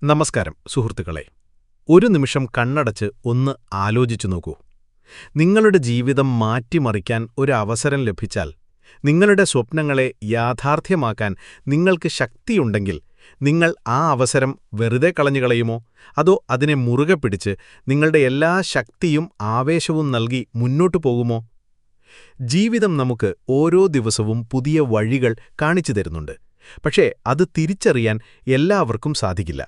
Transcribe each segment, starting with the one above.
നമസ്കാരം സുഹൃത്തുക്കളെ. ഒരു നിമിഷം കണ്ണടച്ച് ഒന്ന് ആലോചിച്ചു നോക്കൂ. നിങ്ങളുടെ ജീവിതം മാറ്റിമറിക്കാൻ ഒരു അവസരം ലഭിച്ചാൽ, നിങ്ങളുടെ സ്വപ്നങ്ങളെ യാഥാർത്ഥ്യമാക്കാൻ നിങ്ങൾക്ക് ശക്തിയുണ്ടെങ്കിൽ, നിങ്ങൾ ആ അവസരം വെറുതെ കളഞ്ഞുകളയുമോ? അതോ അതിനെ മുറുകെ പിടിച്ച് നിങ്ങളുടെ എല്ലാ ശക്തിയും ആവേശവും നൽകി മുന്നോട്ടു പോകുമോ? ജീവിതം നമുക്ക് ഓരോ ദിവസവും പുതിയ വഴികൾ കാണിച്ചു തരുന്നുണ്ട്. പക്ഷേ അത് തിരിച്ചറിയാൻ എല്ലാവർക്കും സാധിക്കില്ല.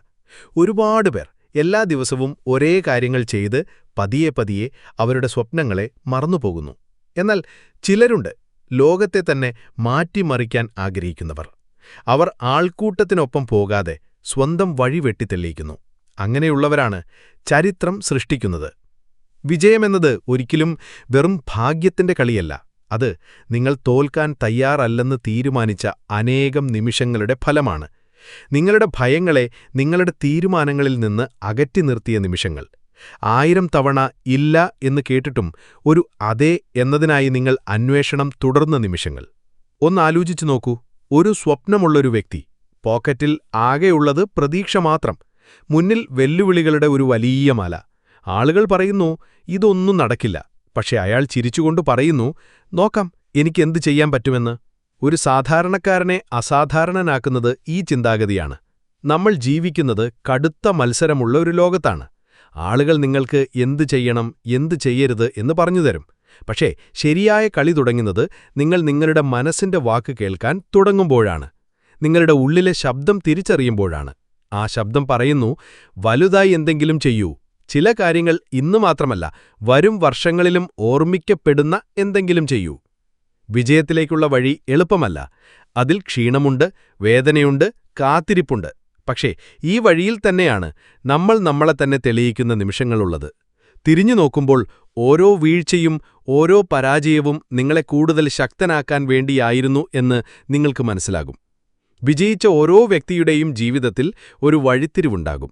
ഒരുപാട് പേർ എല്ലാ ദിവസവും ഒരേ കാര്യങ്ങൾ ചെയ്ത് പതിയെ പതിയെ അവരുടെ സ്വപ്നങ്ങളെ മറന്നുപോകുന്നു. എന്നാൽ ചിലരുണ്ട്, ലോകത്തെ തന്നെ മാറ്റിമറിക്കാൻ ആഗ്രഹിക്കുന്നവർ. അവർ ആൾക്കൂട്ടത്തിനൊപ്പം പോകാതെ സ്വന്തം വഴി വെട്ടിത്തെളിയിക്കുന്നു. അങ്ങനെയുള്ളവരാണ് ചരിത്രം സൃഷ്ടിക്കുന്നത്. വിജയമെന്നത് ഒരിക്കലും വെറും ഭാഗ്യത്തിന്റെ കളിയല്ല. അത് നിങ്ങൾ തോൽക്കാൻ തയ്യാറല്ലെന്ന് തീരുമാനിച്ച അനേകം നിമിഷങ്ങളുടെ ഫലമാണ്. നിങ്ങളുടെ ഭയങ്ങളെ നിങ്ങളുടെ തീരുമാനങ്ങളിൽ നിന്ന് അകറ്റി നിർത്തിയ നിമിഷങ്ങൾ. 1000 തവണ ഇല്ല എന്ന് കേട്ടിട്ടും ഒരു അതെ എന്നതിനായി നിങ്ങൾ അന്വേഷണം തുടർന്ന നിമിഷങ്ങൾ. ഒന്നാലോചിച്ചു നോക്കൂ. ഒരു സ്വപ്നമുള്ളൊരു വ്യക്തി, പോക്കറ്റിൽ ആകെയുള്ളത് പ്രതീക്ഷ മാത്രം, മുന്നിൽ വെല്ലുവിളികളുടെ ഒരു വലിയ മല. ആളുകൾ പറയുന്നു, ഇതൊന്നും നടക്കില്ല. പക്ഷെ അയാൾ ചിരിച്ചുകൊണ്ട് പറയുന്നു, നോക്കാം എനിക്കെന്ത് ചെയ്യാൻ പറ്റുമെന്ന്. ഒരു സാധാരണക്കാരനെ അസാധാരണനാക്കുന്നത് ഈ ചിന്താഗതിയാണ്. നമ്മൾ ജീവിക്കുന്നത് കടുത്ത മത്സരമുള്ള ഒരു ലോകത്താണ്. ആളുകൾ നിങ്ങൾക്ക് എന്തു ചെയ്യണം, എന്തു ചെയ്യരുത് എന്ന് പറഞ്ഞുതരും. പക്ഷേ ശരിയായ കളി തുടങ്ങുന്നത് നിങ്ങൾ നിങ്ങളുടെ മനസ്സിന്റെ വാക്ക് കേൾക്കാൻ തുടങ്ങുമ്പോഴാണ്. നിങ്ങളുടെ ഉള്ളിലെ ശബ്ദം തിരിച്ചറിയുമ്പോഴാണ്. ആ ശബ്ദം പറയുന്നു, വലുതായി എന്തെങ്കിലും ചെയ്യൂ. ചില കാര്യങ്ങൾ ഇന്നു മാത്രമല്ല, വരും വർഷങ്ങളിലും ഓർമ്മിക്കപ്പെടുന്ന എന്തെങ്കിലും ചെയ്യൂ. വിജയത്തിലേക്കുള്ള വഴി എളുപ്പമല്ല. അതിൽ ക്ഷീണമുണ്ട്, വേദനയുണ്ട്, കാത്തിരിപ്പുണ്ട്. പക്ഷേ ഈ വഴിയിൽ തന്നെയാണ് നമ്മൾ നമ്മളെ തന്നെ തെളിയിക്കുന്ന നിമിഷങ്ങളുള്ളത്. തിരിഞ്ഞു നോക്കുമ്പോൾ ഓരോ വീഴ്ചയും ഓരോ പരാജയവും നിങ്ങളെ കൂടുതൽ ശക്തനാക്കാൻ വേണ്ടിയായിരുന്നു എന്ന് നിങ്ങൾക്ക് മനസ്സിലാകും. വിജയിച്ച ഓരോ വ്യക്തിയുടെയും ജീവിതത്തിൽ ഒരു വഴിത്തിരിവുണ്ടാകും.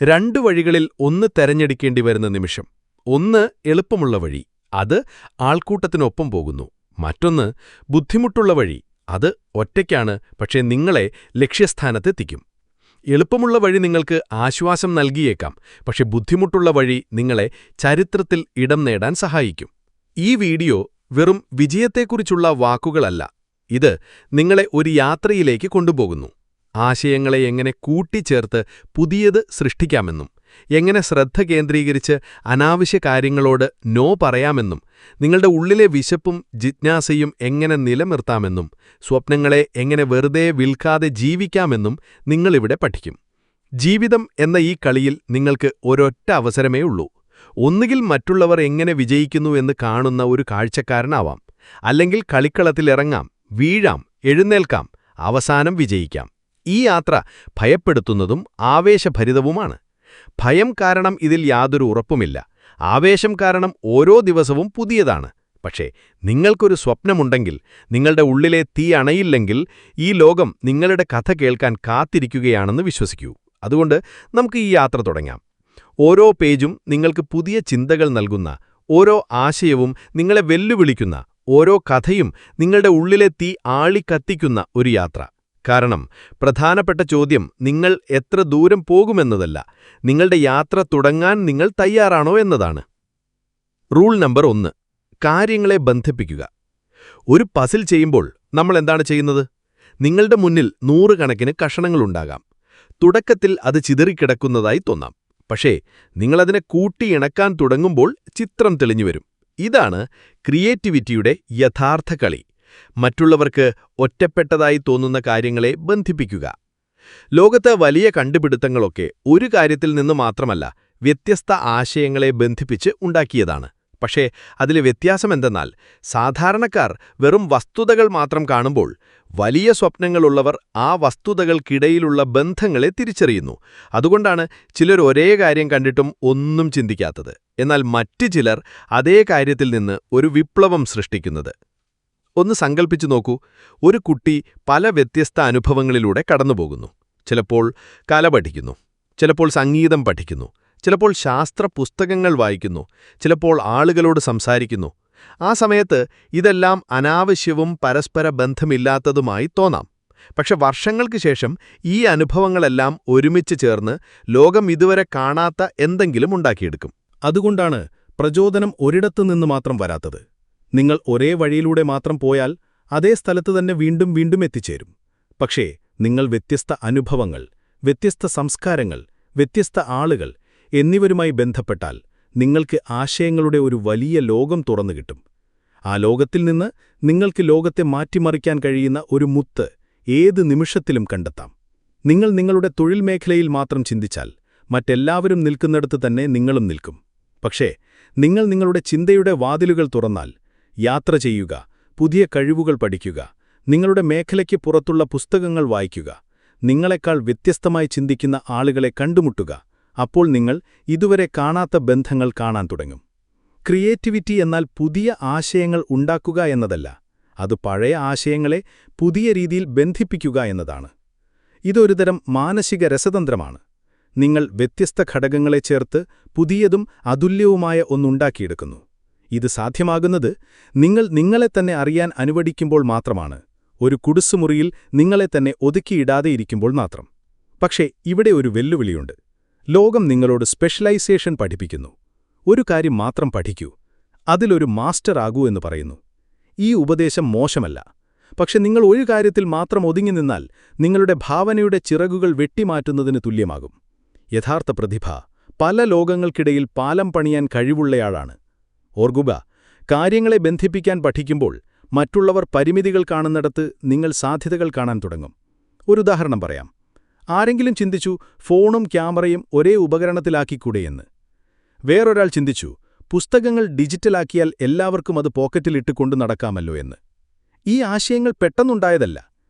2 വഴികളിൽ ഒന്ന് തെരഞ്ഞെടുക്കേണ്ടി വരുന്ന നിമിഷം. ഒന്ന് എളുപ്പമുള്ള വഴി, അത് ആൾക്കൂട്ടത്തിനൊപ്പം പോകുന്നു. മറ്റൊന്ന് ബുദ്ധിമുട്ടുള്ള വഴി, അത് ഒറ്റയ്ക്കാണ്, പക്ഷേ നിങ്ങളെ ലക്ഷ്യസ്ഥാനത്തെത്തിക്കും. എളുപ്പമുള്ള വഴി നിങ്ങൾക്ക് ആശ്വാസം നൽകിയേക്കാം, പക്ഷെ ബുദ്ധിമുട്ടുള്ള വഴി നിങ്ങളെ ചരിത്രത്തിൽ ഇടം നേടാൻ സഹായിക്കും. ഈ വീഡിയോ വെറും വിജയത്തെക്കുറിച്ചുള്ള വാക്കുകളല്ല. ഇത് നിങ്ങളെ ഒരു യാത്രയിലേക്ക് കൊണ്ടുപോകുന്നു. ആശയങ്ങളെ എങ്ങനെ കൂട്ടിച്ചേർത്ത് പുതിയത് സൃഷ്ടിക്കാമെന്നും, എങ്ങനെ ശ്രദ്ധ കേന്ദ്രീകരിച്ച് അനാവശ്യ കാര്യങ്ങളോട് നോ പറയാമെന്നും, നിങ്ങളുടെ ഉള്ളിലെ വിശപ്പും ജിജ്ഞാസയും എങ്ങനെ നിലനിർത്താമെന്നും, സ്വപ്നങ്ങളെ എങ്ങനെ വെറുതെ വിൽക്കാതെ ജീവിക്കാമെന്നും നിങ്ങളിവിടെ പഠിക്കും. ജീവിതം എന്ന ഈ കളിയിൽ നിങ്ങൾക്ക് ഒരൊറ്റ അവസരമേ ഉള്ളൂ. ഒന്നുകിൽ മറ്റുള്ളവർ എങ്ങനെ വിജയിക്കുന്നു എന്ന് കാണുന്ന ഒരു കാഴ്ചക്കാരനാവാം, അല്ലെങ്കിൽ കളിക്കളത്തിലിറങ്ങാം, വീഴാം, എഴുന്നേൽക്കാം, അവസാനം വിജയിക്കാം. ഈ യാത്ര ഭയപ്പെടുത്തുന്നതും ആവേശഭരിതവുമാണ്. ഭയം കാരണം ഇതിൽ യാതൊരു ഉറപ്പുമില്ല. ആവേശം കാരണം ഓരോ ദിവസവും പുതിയതാണ്. പക്ഷേ നിങ്ങൾക്കൊരു സ്വപ്നമുണ്ടെങ്കിൽ, നിങ്ങളുടെ ഉള്ളിലെ തീ അണയില്ലെങ്കിൽ, ഈ ലോകം നിങ്ങളുടെ കഥ കേൾക്കാൻ കാത്തിരിക്കുകയാണെന്ന് വിശ്വസിക്കൂ. അതുകൊണ്ട് നമുക്ക് ഈ യാത്ര തുടങ്ങാം. ഓരോ പേജും നിങ്ങൾക്ക് പുതിയ ചിന്തകൾ നൽകുന്ന, ഓരോ ആശയവും നിങ്ങളെ വെല്ലുവിളിക്കുന്ന, ഓരോ കഥയും നിങ്ങളുടെ ഉള്ളിലെ തീ ആളിക്കത്തിക്കുന്ന ഒരു യാത്ര. കാരണം പ്രധാനപ്പെട്ട ചോദ്യം നിങ്ങൾ എത്ര ദൂരം പോകുമെന്നതല്ല, നിങ്ങളുടെ യാത്ര തുടങ്ങാൻ നിങ്ങൾ തയ്യാറാണോ എന്നതാണ്. റൂൾ നമ്പർ 1: കാര്യങ്ങളെ ബന്ധിപ്പിക്കുക. ഒരു പസിൽ ചെയ്യുമ്പോൾ നമ്മൾ എന്താണ് ചെയ്യുന്നത്? നിങ്ങളുടെ മുന്നിൽ 100 കണക്കിന് കഷണങ്ങളുണ്ടാകാം. തുടക്കത്തിൽ അത് ചിതറിക്കിടക്കുന്നതായി തോന്നാം. പക്ഷേ നിങ്ങളതിനെ കൂട്ടിയിണക്കാൻ തുടങ്ങുമ്പോൾ ചിത്രം തെളിഞ്ഞുവരും. ഇതാണ് ക്രിയേറ്റിവിറ്റിയുടെ യഥാർത്ഥ കളി. മറ്റുള്ളവർക്ക് ഒറ്റപ്പെട്ടതായി തോന്നുന്ന കാര്യങ്ങളെ ബന്ധിപ്പിക്കുക. ലോകത്ത് വലിയ കണ്ടുപിടുത്തങ്ങളൊക്കെ ഒരു കാര്യത്തിൽ നിന്ന് മാത്രമല്ല, വ്യത്യസ്ത ആശയങ്ങളെ ബന്ധിപ്പിച്ച് ഉണ്ടാക്കിയതാണ്. പക്ഷേ അതിലെ വ്യത്യാസമെന്തെന്നാൽ, സാധാരണക്കാർ വെറും വസ്തുതകൾ മാത്രം കാണുമ്പോൾ, വലിയ സ്വപ്നങ്ങളുള്ളവർ ആ വസ്തുതകൾക്കിടയിലുള്ള ബന്ധങ്ങളെ തിരിച്ചറിയുന്നു. അതുകൊണ്ടാണ് ചിലർ ഒരേ കാര്യം കണ്ടിട്ടും ഒന്നും ചിന്തിക്കാത്തത്. എന്നാൽ മറ്റു ചിലർ അതേ കാര്യത്തിൽ നിന്ന് ഒരു വിപ്ലവം സൃഷ്ടിക്കുന്നത്. ഒന്ന് സങ്കൽപ്പിച്ചു നോക്കൂ. ഒരു കുട്ടി പല വ്യത്യസ്ത അനുഭവങ്ങളിലൂടെ കടന്നുപോകുന്നു. ചിലപ്പോൾ കല പഠിക്കുന്നു, ചിലപ്പോൾ സംഗീതം പഠിക്കുന്നു, ചിലപ്പോൾ ശാസ്ത്ര പുസ്തകങ്ങൾ വായിക്കുന്നു, ചിലപ്പോൾ ആളുകളോട് സംസാരിക്കുന്നു. ആ സമയത്ത് ഇതെല്ലാം അനാവശ്യവും പരസ്പര ബന്ധമില്ലാത്തതുമായി തോന്നാം. പക്ഷെ വർഷങ്ങൾക്ക് ശേഷം ഈ അനുഭവങ്ങളെല്ലാം ഒരുമിച്ച് ചേർന്ന് ലോകം ഇതുവരെ കാണാത്ത എന്തെങ്കിലും ഉണ്ടാക്കിയെടുക്കും. അതുകൊണ്ടാണ് പ്രചോദനം ഒരിടത്തുനിന്ന് മാത്രം വരാത്തത്. നിങ്ങൾ ഒരേ വഴിയിലൂടെ മാത്രം പോയാൽ അതേ സ്ഥലത്ത് തന്നെ വീണ്ടും വീണ്ടും എത്തിച്ചേരും. പക്ഷേ നിങ്ങൾ വ്യത്യസ്ത അനുഭവങ്ങൾ, വ്യത്യസ്ത സംസ്കാരങ്ങൾ, വ്യത്യസ്ത ആളുകൾ എന്നിവരുമായി ബന്ധപ്പെട്ടാൽ നിങ്ങൾക്ക് ആശയങ്ങളുടെ ഒരു വലിയ ലോകം തുറന്നുകിട്ടും. ആ ലോകത്തിൽ നിന്ന് നിങ്ങൾക്ക് ലോകത്തെ മാറ്റിമറിക്കാൻ കഴിയുന്ന ഒരു മുത്ത് ഏത് നിമിഷത്തിലും കണ്ടെത്താം. നിങ്ങൾ നിങ്ങളുടെ തൊഴിൽ മേഖലയിൽ മാത്രം ചിന്തിച്ചാൽ മറ്റെല്ലാവരും നിൽക്കുന്നിടത്ത് തന്നെ നിങ്ങളും നിൽക്കും. പക്ഷേ നിങ്ങൾ നിങ്ങളുടെ ചിന്തയുടെ വാതിലുകൾ തുറന്നാൽ, യാത്ര ചെയ്യുക, പുതിയ കഴിവുകൾ പഠിക്കുക, നിങ്ങളുടെ മേഖലയ്ക്ക് പുറത്തുള്ള പുസ്തകങ്ങൾ വായിക്കുക, നിങ്ങളെക്കാൾ വ്യത്യസ്തമായി ചിന്തിക്കുന്ന ആളുകളെ കണ്ടുമുട്ടുക, അപ്പോൾ നിങ്ങൾ ഇതുവരെ കാണാത്ത ബന്ധങ്ങൾ കാണാൻ തുടങ്ങും. ക്രിയേറ്റിവിറ്റി എന്നാൽ പുതിയ ആശയങ്ങൾ ഉണ്ടാക്കുക എന്നതല്ല, അത് പഴയ ആശയങ്ങളെ പുതിയ രീതിയിൽ ബന്ധിപ്പിക്കുക എന്നതാണ്. ഇതൊരുതരം മാനസിക രസതന്ത്രമാണ്. നിങ്ങൾ വ്യത്യസ്ത ഘടകങ്ങളെ ചേർത്ത് പുതിയതും അതുല്യവുമായ ഒന്നുണ്ടാക്കിയെടുക്കുന്നു. ഇത് സാധ്യമാകുന്നത് നിങ്ങൾ നിങ്ങളെത്തന്നെ അറിയാൻ അനുവദിക്കുമ്പോൾ മാത്രമാണ്, ഒരു കുടുസുമുറിയിൽ നിങ്ങളെ തന്നെ ഒതുക്കിയിടാതെയിരിക്കുമ്പോൾ മാത്രം. പക്ഷേ ഇവിടെ ഒരു വെല്ലുവിളിയുണ്ട്. ലോകം നിങ്ങളോട് സ്പെഷ്യലൈസേഷൻ പഠിപ്പിക്കുന്നു. ഒരു കാര്യം മാത്രം പഠിക്കൂ, അതിലൊരു മാസ്റ്റർ ആകൂ എന്ന് പറയുന്നു. ഈ ഉപദേശം മോശമല്ല. പക്ഷെ നിങ്ങൾ ഒരു കാര്യത്തിൽ മാത്രം ഒതുങ്ങി നിന്നാൽ നിങ്ങളുടെ ഭാവനയുടെ ചിറകുകൾ വെട്ടിമാറ്റുന്നതിന് തുല്യമാകും. യഥാർത്ഥ പ്രതിഭ പല ലോകങ്ങൾക്കിടയിൽ പാലം പണിയാൻ കഴിവുള്ളയാളാണ്. ഓർക്കുക, കാര്യങ്ങളെ ബന്ധിപ്പിക്കാൻ പഠിക്കുമ്പോൾ മറ്റുള്ളവർ പരിമിതികൾ കാണുന്നിടത്ത് നിങ്ങൾ സാധ്യതകൾ കാണാൻ തുടങ്ങും. ഒരു ഉദാഹരണം പറയാം. ആരെങ്കിലും ചിന്തിച്ചു ഫോണും ക്യാമറയും ഒരേ ഉപകരണത്തിലാക്കിക്കൂടെയെന്ന്. വേറൊരാൾ ചിന്തിച്ചു പുസ്തകങ്ങൾ ഡിജിറ്റലാക്കിയാൽ എല്ലാവർക്കും അത് പോക്കറ്റിലിട്ട് കൊണ്ടു നടക്കാമല്ലോ എന്ന്. ഈ ആശയങ്ങൾ പെട്ടെന്നുണ്ടായതല്ല,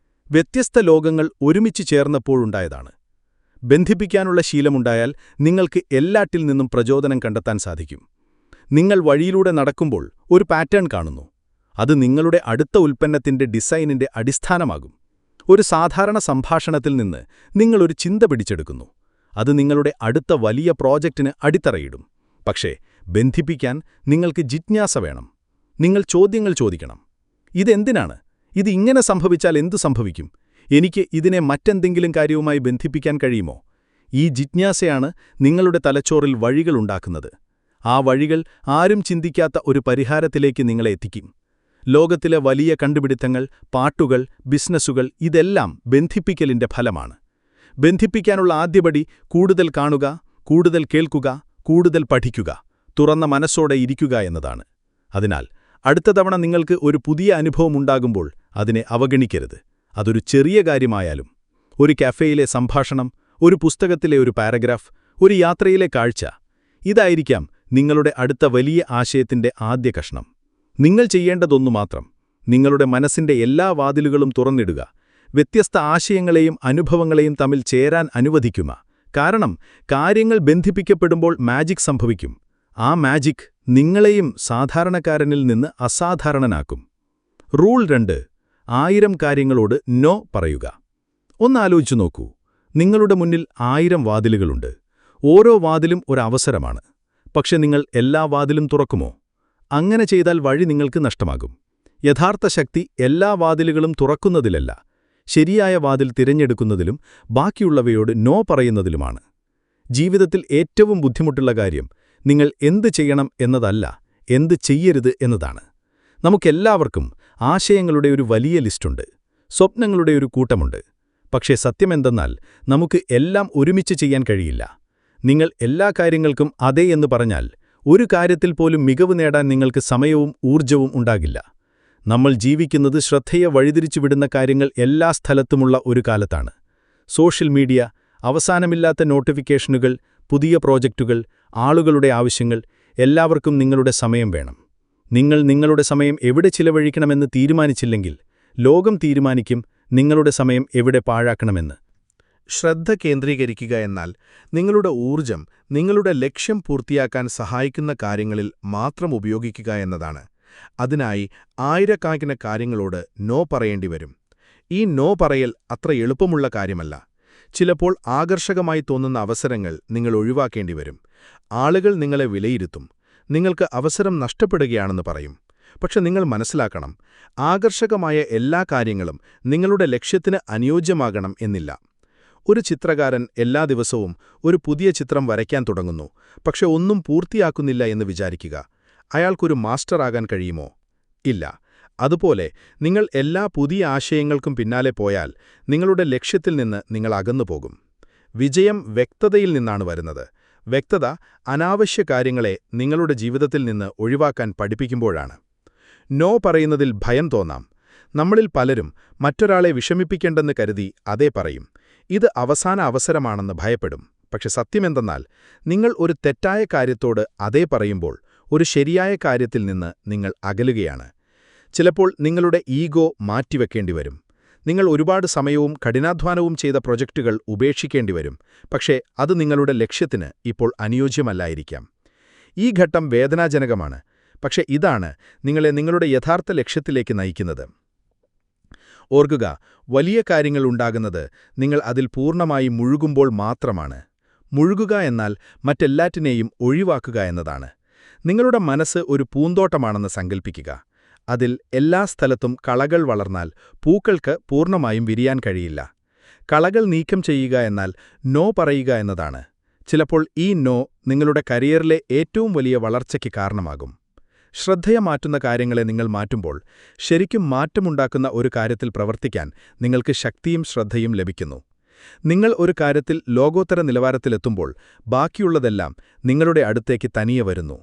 വ്യത്യസ്ത ലോകങ്ങൾ ഒരുമിച്ച് ചേർന്നപ്പോഴുണ്ടായതാണ്. ബന്ധിപ്പിക്കാനുള്ള ശീലമുണ്ടായാൽ നിങ്ങൾക്ക് എല്ലാറ്റിൽ നിന്നും പ്രചോദനം കണ്ടെത്താൻ സാധിക്കും. നിങ്ങൾ വഴിയിലൂടെ നടക്കുമ്പോൾ ഒരു പാറ്റേൺ കാണുന്നു. അത് നിങ്ങളുടെ അടുത്ത ഉൽപ്പന്നത്തിന്റെ ഡിസൈനിന്റെ അടിസ്ഥാനമാകും. ഒരു സാധാരണ സംഭാഷണത്തിൽ നിന്ന് നിങ്ങളൊരു ചിന്ത പിടിച്ചെടുക്കുന്നു. അത് നിങ്ങളുടെ അടുത്ത വലിയ പ്രോജക്റ്റിന് അടിത്തറയിടും. പക്ഷേ ബന്ധിപ്പിക്കാൻ നിങ്ങൾക്ക് ജിജ്ഞാസ വേണം. നിങ്ങൾ ചോദ്യങ്ങൾ ചോദിക്കണം. ഇതെന്തിനാണ്? ഇത് ഇങ്ങനെ സംഭവിച്ചാൽ എന്തു സംഭവിക്കും? എനിക്ക് ഇതിനെ മറ്റെന്തെങ്കിലും കാര്യവുമായി ബന്ധിപ്പിക്കാൻ കഴിയുമോ? ഈ ജിജ്ഞാസയാണ് നിങ്ങളുടെ തലച്ചോറിൽ വഴികളുണ്ടാക്കുന്നത്. ആ വഴികൾ ആരും ചിന്തിക്കാത്ത ഒരു പരിഹാരത്തിലേക്ക് നിങ്ങളെ എത്തിക്കും. ലോകത്തിലെ വലിയ കണ്ടുപിടുത്തങ്ങൾ, പാട്ടുകൾ, ബിസിനസ്സുകൾ ഇതെല്ലാം ബന്ധിപ്പിക്കലിന്റെ ഫലമാണ്. ബന്ധിപ്പിക്കാനുള്ള ആദ്യപടി കൂടുതൽ കാണുക, കൂടുതൽ കേൾക്കുക, കൂടുതൽ പഠിക്കുക, തുറന്ന മനസ്സോടെ ഇരിക്കുക എന്നതാണ്. അതിനാൽ അടുത്ത തവണ നിങ്ങൾക്ക് ഒരു പുതിയ അനുഭവമുണ്ടാകുമ്പോൾ അതിനെ അവഗണിക്കരുത്. അതൊരു ചെറിയ കാര്യമായാലും. ഒരു കഫേയിലെ സംഭാഷണം, ഒരു പുസ്തകത്തിലെ ഒരു പാരഗ്രാഫ്, ഒരു യാത്രയിലെ കാഴ്ച, ഇതായിരിക്കാം നിങ്ങളുടെ അടുത്ത വലിയ ആശയത്തിന്റെ ആദ്യ കഷ്ണം. നിങ്ങൾ ചെയ്യേണ്ടതൊന്നു മാത്രം, നിങ്ങളുടെ മനസ്സിന്റെ എല്ലാ വാതിലുകളും തുറന്നിടുക. വ്യത്യസ്ത ആശയങ്ങളെയും അനുഭവങ്ങളെയും തമ്മിൽ ചേരാൻ അനുവദിക്കുക. കാരണം കാര്യങ്ങൾ ബന്ധിപ്പിക്കപ്പെടുമ്പോൾ മാജിക് സംഭവിക്കും. ആ മാജിക് നിങ്ങളെയും സാധാരണക്കാരനിൽ നിന്ന് അസാധാരണനാക്കും. റൂൾ 2: 1000 കാര്യങ്ങളോട് നോ പറയുക. ഒന്നാലോചിച്ചു നോക്കൂ. നിങ്ങളുടെ മുന്നിൽ 1000 വാതിലുകളുണ്ട്. ഓരോ വാതിലും ഒരു അവസരമാണ്. പക്ഷെ നിങ്ങൾ എല്ലാ വാതിലും തുറക്കുമോ? അങ്ങനെ ചെയ്താൽ വഴി നിങ്ങൾക്ക് നഷ്ടമാകും. യഥാർത്ഥ ശക്തി എല്ലാ വാതിലുകളും തുറക്കുന്നതിലല്ല, ശരിയായ വാതിൽ തിരഞ്ഞെടുക്കുന്നതിലും ബാക്കിയുള്ളവയോട് നോ പറയുന്നതിലുമാണ്. ജീവിതത്തിൽ ഏറ്റവും ബുദ്ധിമുട്ടുള്ള കാര്യം നിങ്ങൾ എന്ത് ചെയ്യണം എന്നതല്ല, എന്ത് ചെയ്യരുത് എന്നതാണ്. നമുക്കെല്ലാവർക്കും ആശയങ്ങളുടെ ഒരു വലിയ ലിസ്റ്റുണ്ട്, സ്വപ്നങ്ങളുടെ ഒരു കൂട്ടമുണ്ട്. പക്ഷേ സത്യമെന്തെന്നാൽ നമുക്ക് എല്ലാം ഒരുമിച്ച് ചെയ്യാൻ കഴിയില്ല. നിങ്ങൾ എല്ലാ കാര്യങ്ങൾക്കും അതെ എന്ന് പറഞ്ഞാൽ ഒരു കാര്യത്തിൽ പോലും മികവ് നേടാൻ നിങ്ങൾക്ക് സമയവും ഊർജ്ജവും ഉണ്ടാകില്ല. നമ്മൾ ജീവിക്കുന്നത് ശ്രദ്ധയെ വഴിതിരിച്ചുവിടുന്ന കാര്യങ്ങൾ എല്ലാ സ്ഥലത്തുമുള്ള ഒരു കാലത്താണ്. സോഷ്യൽ മീഡിയ, അവസാനമില്ലാത്ത നോട്ടിഫിക്കേഷനുകൾ, പുതിയ പ്രോജക്റ്റുകൾ, ആളുകളുടെ ആവശ്യങ്ങൾ, എല്ലാവർക്കും നിങ്ങളുടെ സമയം വേണം. നിങ്ങൾ നിങ്ങളുടെ സമയം എവിടെ ചിലവഴിക്കണമെന്ന് തീരുമാനിച്ചില്ലെങ്കിൽ ലോകം തീരുമാനിക്കും നിങ്ങളുടെ സമയം എവിടെ പാഴാക്കണമെന്ന്. ശ്രദ്ധ കേന്ദ്രീകരിക്കുക എന്നാൽ നിങ്ങളുടെ ഊർജം നിങ്ങളുടെ ലക്ഷ്യം പൂർത്തിയാക്കാൻ സഹായിക്കുന്ന കാര്യങ്ങളിൽ മാത്രം ഉപയോഗിക്കുക എന്നതാണ്. അതിനായി ആയിരക്കണക്കിന് കാര്യങ്ങളോട് നോ പറയേണ്ടി വരും. ഈ നോ പറയൽ അത്ര എളുപ്പമുള്ള കാര്യമല്ല. ചിലപ്പോൾ ആകർഷകമായി തോന്നുന്ന അവസരങ്ങൾ നിങ്ങൾ ഒഴിവാക്കേണ്ടി വരും. ആളുകൾ നിങ്ങളെ വിലയിരുത്തും, നിങ്ങൾക്ക് അവസരം നഷ്ടപ്പെടുകയാണെന്ന് പറയും. പക്ഷെ നിങ്ങൾ മനസ്സിലാക്കണം, ആകർഷകമായ എല്ലാ കാര്യങ്ങളും നിങ്ങളുടെ ലക്ഷ്യത്തിന് അനുയോജ്യമാകണം എന്നില്ല. ഒരു ചിത്രകാരൻ എല്ലാ ദിവസവും ഒരു പുതിയ ചിത്രം വരയ്ക്കാൻ തുടങ്ങുന്നു, പക്ഷെ ഒന്നും പൂർത്തിയാക്കുന്നില്ല എന്ന് വിചാരിക്കുക. അയാൾക്കൊരു മാസ്റ്ററാകാൻ കഴിയുമോ? ഇല്ല. അതുപോലെ നിങ്ങൾ എല്ലാ പുതിയ ആശയങ്ങൾക്കും പിന്നാലെ പോയാൽ നിങ്ങളുടെ ലക്ഷ്യത്തിൽ നിന്ന് നിങ്ങൾ അകന്നുപോകും. വിജയം വ്യക്തതയിൽ നിന്നാണ് വരുന്നത്. വ്യക്തത അനാവശ്യ കാര്യങ്ങളെ നിങ്ങളുടെ ജീവിതത്തിൽ നിന്ന് ഒഴിവാക്കാൻ പഠിപ്പിക്കുമ്പോഴാണ്. നോ പറയുന്നതിൽ ഭയം തോന്നാം. നമ്മളിൽ പലരും മറ്റൊരാളെ വിഷമിപ്പിക്കേണ്ടെന്ന് കരുതി അതേ പറയും. ഇത് അവസാന അവസരമാണെന്ന് ഭയപ്പെടും. പക്ഷെ സത്യമെന്തെന്നാൽ, നിങ്ങൾ ഒരു തെറ്റായ കാര്യത്തോട് അതേ പറയുമ്പോൾ ഒരു ശരിയായ കാര്യത്തിൽ നിന്ന് നിങ്ങൾ അകലുകയാണ്. ചിലപ്പോൾ നിങ്ങളുടെ ഈഗോ മാറ്റിവെക്കേണ്ടിവരും. നിങ്ങൾ ഒരുപാട് സമയവും കഠിനാധ്വാനവും ചെയ്ത പ്രൊജക്റ്റുകൾ ഉപേക്ഷിക്കേണ്ടിവരും. പക്ഷേ അത് നിങ്ങളുടെ ലക്ഷ്യത്തിന് ഇപ്പോൾ അനുയോജ്യമല്ലായിരിക്കാം. ഈ ഘട്ടം വേദനാജനകമാണ്. പക്ഷെ ഇതാണ് നിങ്ങളെ നിങ്ങളുടെ യഥാർത്ഥ ലക്ഷ്യത്തിലേക്ക് നയിക്കുന്നത്. ഓർക്കുക, വലിയ കാര്യങ്ങൾ ഉണ്ടാകുന്നത് നിങ്ങൾ അതിൽ പൂർണ്ണമായി മുഴുകുമ്പോൾ മാത്രമാണ്. മുഴുകുക എന്നാൽ മറ്റെല്ലാറ്റിനെയും ഒഴിവാക്കുക എന്നതാണ്. നിങ്ങളുടെ മനസ്സ് ഒരു പൂന്തോട്ടമാണെന്ന് സങ്കൽപ്പിക്കുക. അതിൽ എല്ലാ സ്ഥലത്തും കളകൾ വളർന്നാൽ പൂക്കൾക്ക് പൂർണ്ണമായും വിരിയാൻ കഴിയില്ല. കളകൾ നീക്കം ചെയ്യുക എന്നാൽ നോ പറയുക എന്നതാണ്. ചിലപ്പോൾ ഈ നോ നിങ്ങളുടെ കരിയറിലെ ഏറ്റവും വലിയ വളർച്ചയ്ക്ക് കാരണമാകും. ശ്രദ്ധയെ മാറ്റുന്ന കാര്യങ്ങളെ നിങ്ങൾ മാറ്റുമ്പോൾ ശരിക്കും മാറ്റമുണ്ടാക്കുന്ന ഒരു കാര്യത്തിൽ പ്രവർത്തിക്കാൻ നിങ്ങൾക്ക് ശക്തിയും ശ്രദ്ധയും ലഭിക്കുന്നു. നിങ്ങൾ ഒരു കാര്യത്തിൽ ലോകോത്തര നിലവാരത്തിലെത്തുമ്പോൾ ബാക്കിയുള്ളതെല്ലാം നിങ്ങളുടെ അടുത്തേക്ക് തനിയെ വരുന്നു.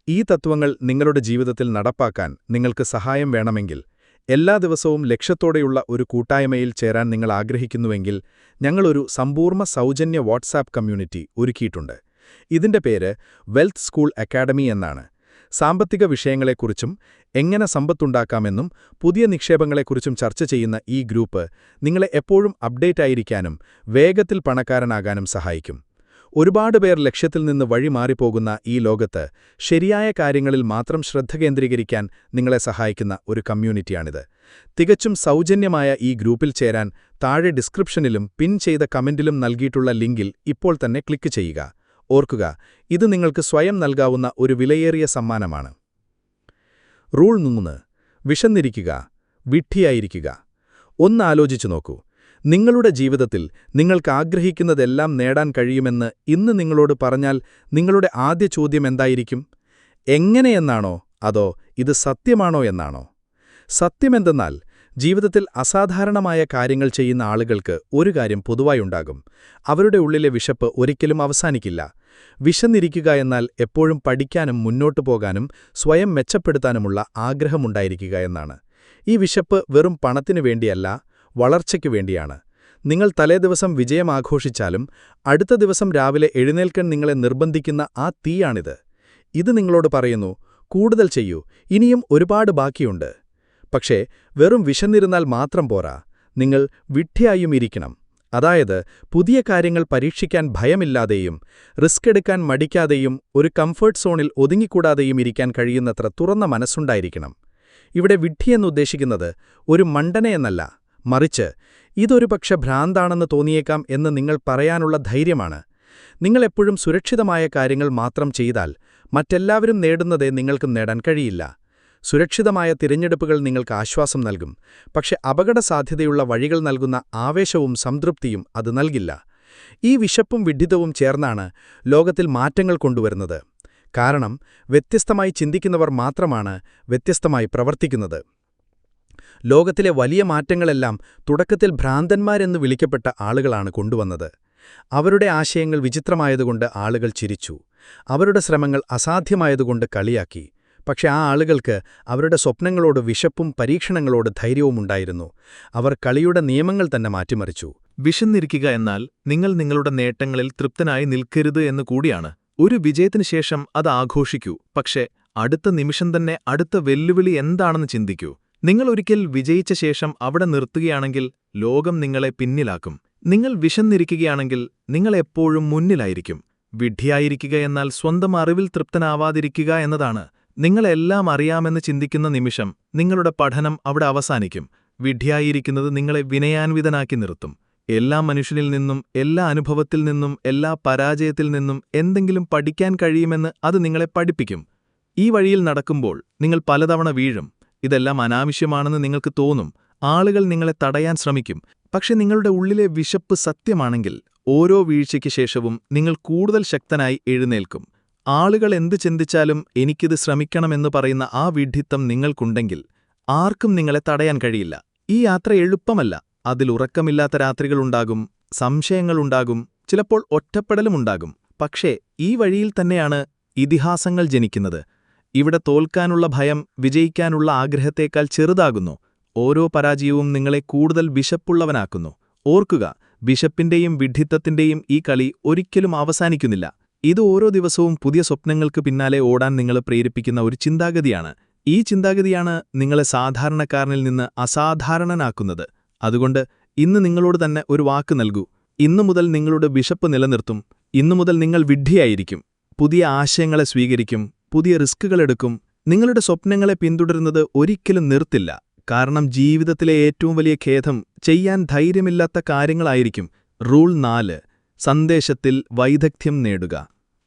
ഈ തത്വങ്ങൾ നിങ്ങളുടെ ജീവിതത്തിൽ നടപ്പാക്കാൻ നിങ്ങൾക്ക് സഹായം വേണമെങ്കിൽ, എല്ലാ ദിവസവും ലക്ഷ്യത്തോടെയുള്ള ഒരു കൂട്ടായ്മയിൽ ചേരാൻ നിങ്ങൾ ആഗ്രഹിക്കുന്നുവെങ്കിൽ, ഞങ്ങളൊരു സമ്പൂർണ്ണ സൗജന്യ വാട്സാപ്പ് കമ്മ്യൂണിറ്റി ഒരുക്കിയിട്ടുണ്ട്. ഇതിന്റെ പേര് വെൽത്ത് സ്കൂൾ അക്കാഡമി എന്നാണ്. സാമ്പത്തിക വിഷയങ്ങളെക്കുറിച്ചും എങ്ങനെ സമ്പത്തുണ്ടാക്കാമെന്നും പുതിയ നിക്ഷേപങ്ങളെക്കുറിച്ചും ചർച്ച ചെയ്യുന്ന ഈ ഗ്രൂപ്പ് നിങ്ങളെ എപ്പോഴും അപ്ഡേറ്റ് ആയിരിക്കാനും വേഗത്തിൽ പണക്കാരനാകാനും സഹായിക്കും. ഒരുപാട് പേർ ലക്ഷ്യത്തിൽ നിന്ന് വഴിമാറിപ്പോകുന്ന ഈ ലോകത്ത് ശരിയായ കാര്യങ്ങളിൽ മാത്രം ശ്രദ്ധ കേന്ദ്രീകരിക്കാൻ നിങ്ങളെ സഹായിക്കുന്ന ഒരു കമ്മ്യൂണിറ്റിയാണിത്. തികച്ചും സൗജന്യമായ ഈ ഗ്രൂപ്പിൽ ചേരാൻ താഴെ ഡിസ്ക്രിപ്ഷനിലും പിൻ ചെയ്ത കമന്റിലും നൽകിയിട്ടുള്ള ലിങ്കിൽ ഇപ്പോൾ തന്നെ ക്ലിക്ക് ചെയ്യുക. ഓർക്കുക, ഇത് നിങ്ങൾക്ക് സ്വയം നൽകാവുന്ന ഒരു വിലയേറിയ സമ്മാനമാണ്. റൂൾ 3: വിശന്നിരിക്കുക, വിഡ്ഢിയായിരിക്കുക. ഒന്നാലോചിച്ചു നോക്കൂ. നിങ്ങളുടെ ജീവിതത്തിൽ നിങ്ങൾക്ക് ആഗ്രഹിക്കുന്നതെല്ലാം നേടാൻ കഴിയുമെന്ന് ഇന്ന് നിങ്ങളോട് പറഞ്ഞാൽ നിങ്ങളുടെ ആദ്യ ചോദ്യം എന്തായിരിക്കും? എങ്ങനെയെന്നാണോ അതോ ഇത് സത്യമാണോ എന്നാണോ? സത്യമെന്തെന്നാൽ, ജീവിതത്തിൽ അസാധാരണമായ കാര്യങ്ങൾ ചെയ്യുന്ന ആളുകൾക്ക് ഒരു കാര്യം പൊതുവായുണ്ടാകും: അവരുടെ ഉള്ളിലെ വിശപ്പ് ഒരിക്കലും അവസാനിക്കില്ല. വിശന്നിരിക്കുക എന്നാൽ എപ്പോഴും പഠിക്കാനും മുന്നോട്ടു പോകാനും സ്വയം മെച്ചപ്പെടുത്താനുമുള്ള ആഗ്രഹമുണ്ടായിരിക്കുക എന്നാണ്. ഈ വിശപ്പ് വെറും പണത്തിനു വേണ്ടിയല്ല, വളർച്ചയ്ക്കു വേണ്ടിയാണ്. നിങ്ങൾ തലേദിവസം വിജയം ആഘോഷിച്ചാലും അടുത്ത ദിവസം രാവിലെ എഴുന്നേൽക്കാൻ നിങ്ങളെ നിർബന്ധിക്കുന്ന ആ തീയാണിത്. ഇത് നിങ്ങളോട് പറയുന്നു, കൂടുതൽ ചെയ്യൂ, ഇനിയും ഒരുപാട് ബാക്കിയുണ്ട്. പക്ഷേ വെറും വിശന്നിരുന്നാൽ മാത്രം പോരാ, നിങ്ങൾ വിഡ്ഢിയായും ഇരിക്കണം. അതായത്, പുതിയ കാര്യങ്ങൾ പരീക്ഷിക്കാൻ ഭയമില്ലാതെയും റിസ്ക് എടുക്കാൻ മടിക്കാതെയും ഒരു കംഫർട്ട് സോണിൽ ഒതുങ്ങിക്കൂടാതെയും ഇരിക്കാൻ കഴിയുന്നത്ര തുറന്ന മനസ്സുണ്ടായിരിക്കണം. ഇവിടെ വിഡ്ഢിയെന്നുദ്ദേശിക്കുന്നത് ഒരു മണ്ടനെയെന്നല്ല, മറിച്ച് ഇതൊരു പക്ഷെ ഭ്രാന്താണെന്ന് തോന്നിയേക്കാം എന്ന് നിങ്ങൾ പറയാനുള്ള ധൈര്യമാണ്. നിങ്ങളെപ്പോഴും സുരക്ഷിതമായ കാര്യങ്ങൾ മാത്രം ചെയ്താൽ മറ്റെല്ലാവരും നേടുന്നതേ നിങ്ങൾക്കും നേടാൻ കഴിയില്ല. സുരക്ഷിതമായ തിരഞ്ഞെടുപ്പുകൾ നിങ്ങൾക്ക് ആശ്വാസം നൽകും, പക്ഷെ അപകടസാധ്യതയുള്ള വഴികൾ നൽകുന്ന ആവേശവും സംതൃപ്തിയും അത് നൽകില്ല. ഈ വിശപ്പും വിഡ്ഢിത്തവും ചേർന്നാണ് ലോകത്തിൽ മാറ്റങ്ങൾ കൊണ്ടുവരുന്നത്. കാരണം വ്യത്യസ്തമായി ചിന്തിക്കുന്നവർ മാത്രമാണ് വ്യത്യസ്തമായി പ്രവർത്തിക്കുന്നത്. ലോകത്തിലെ വലിയ മാറ്റങ്ങളെല്ലാം തുടക്കത്തിൽ ഭ്രാന്തന്മാരെന്ന് വിളിക്കപ്പെട്ട ആളുകളാണ് കൊണ്ടുവന്നത്. അവരുടെ ആശയങ്ങൾ വിചിത്രമായതുകൊണ്ട് ആളുകൾ ചിരിച്ചു. അവരുടെ ശ്രമങ്ങൾ അസാധ്യമായതുകൊണ്ട് കളിയാക്കി. പക്ഷെ ആ ആളുകൾക്ക് അവരുടെ സ്വപ്നങ്ങളോട് വിശപ്പും പരീക്ഷണങ്ങളോട് ധൈര്യവുമുണ്ടായിരുന്നു. അവർ കളിയുടെ നിയമങ്ങൾ തന്നെ മാറ്റിമറിച്ചു. വിശന്നിരിക്കുക എന്നാൽ നിങ്ങൾ നിങ്ങളുടെ നേട്ടങ്ങളിൽ തൃപ്തനായി നിൽക്കരുത് എന്ന് കൂടിയാണ്. ഒരു വിജയത്തിനു ശേഷം അത് ആഘോഷിക്കൂ, പക്ഷേ അടുത്ത നിമിഷം തന്നെ അടുത്ത വെല്ലുവിളി എന്താണെന്ന് ചിന്തിക്കൂ. നിങ്ങൾ ഒരിക്കൽ വിജയിച്ച ശേഷം അവിടെ നിർത്തുകയാണെങ്കിൽ ലോകം നിങ്ങളെ പിന്നിലാക്കും. നിങ്ങൾ വിശന്നിരിക്കുകയാണെങ്കിൽ നിങ്ങൾ എപ്പോഴും മുന്നിലായിരിക്കും. വിഡ്ഢിയായിരിക്കുക എന്നാൽ സ്വന്തം അറിവിൽ തൃപ്തനാവാതിരിക്കുക എന്നതാണ്. നിങ്ങളെല്ലാം അറിയാമെന്ന് ചിന്തിക്കുന്ന നിമിഷം നിങ്ങളുടെ പഠനം അവിടെ അവസാനിക്കും. വിഡ്ഢിയായിരിക്കുന്നത് നിങ്ങളെ വിനയാൻവിതനാക്കി നിർത്തും. എല്ലാ മനുഷ്യനിൽ നിന്നും, എല്ലാ അനുഭവത്തിൽ നിന്നും, എല്ലാ പരാജയത്തിൽ നിന്നും എന്തെങ്കിലും പഠിക്കാൻ കഴിയുമെന്ന് അത് നിങ്ങളെ പഠിപ്പിക്കും. ഈ വഴിയിൽ നടക്കുമ്പോൾ നിങ്ങൾ പലതവണ വീഴും. ഇതെല്ലാം അനാവശ്യമാണെന്ന് നിങ്ങൾക്ക് തോന്നും. ആളുകൾ നിങ്ങളെ തടയാൻ ശ്രമിക്കും. പക്ഷെ നിങ്ങളുടെ ഉള്ളിലെ വിശപ്പ് സത്യമാണെങ്കിൽ ഓരോ വീഴ്ചയ്ക്ക് ശേഷവും നിങ്ങൾ കൂടുതൽ ശക്തനായി എഴുന്നേൽക്കും. ആളുകൾ എന്ത് ചിന്തിച്ചാലും എനിക്കിത് ശ്രമിക്കണമെന്ന് പറയുന്ന ആ വിഡ്ഢിത്തം നിങ്ങൾക്കുണ്ടെങ്കിൽ ആർക്കും നിങ്ങളെ തടയാൻ കഴിയില്ല. ഈ യാത്ര എളുപ്പമല്ല. അതിൽ ഉറക്കമില്ലാത്ത രാത്രികളുണ്ടാകും, സംശയങ്ങളുണ്ടാകും, ചിലപ്പോൾ ഒറ്റപ്പെടലുമുണ്ടാകും. പക്ഷേ ഈ വഴിയിൽ തന്നെയാണ് ഇതിഹാസങ്ങൾ ജനിക്കുന്നത്. ഇവിടെ തോൽക്കാനുള്ള ഭയം വിജയിക്കാനുള്ള ആഗ്രഹത്തേക്കാൾ ചെറുതാകുന്നു. ഓരോ പരാജയവും നിങ്ങളെ കൂടുതൽ വിശപ്പുള്ളവനാക്കുന്നു. ഓർക്കുക, വിശപ്പിന്റെയും വിഡ്ഢിത്തത്തിന്റെയും ഈ കളി ഒരിക്കലും അവസാനിക്കുന്നില്ല. ഇത് ഓരോ ദിവസവും പുതിയ സ്വപ്നങ്ങൾക്ക് പിന്നാലെ ഓടാൻ നിങ്ങളെ പ്രേരിപ്പിക്കുന്ന ഒരു ചിന്താഗതിയാണ്. ഈ ചിന്താഗതിയാണ് നിങ്ങളെ സാധാരണക്കാരനിൽ നിന്ന് അസാധാരണനാക്കുന്നത്. അതുകൊണ്ട് ഇന്ന് നിങ്ങളോട് തന്നെ ഒരു വാക്ക് നൽകൂ. ഇന്നു മുതൽ നിങ്ങളുടെ വിശപ്പ് നിലനിർത്തും. ഇന്നു മുതൽ നിങ്ങൾ വിഡ്ഢിയായിരിക്കും. പുതിയ ആശയങ്ങളെ സ്വീകരിക്കും, പുതിയ റിസ്കുകളെടുക്കും. നിങ്ങളുടെ സ്വപ്നങ്ങളെ പിന്തുടരുന്നത് ഒരിക്കലും നിർത്തില്ല. കാരണം ജീവിതത്തിലെ ഏറ്റവും വലിയ ഖേദം ചെയ്യാൻ ധൈര്യമില്ലാത്ത കാര്യങ്ങളായിരിക്കും. റൂൾ 4: സന്ദേശത്തിൽ വൈദഗ്ധ്യം നേടുക.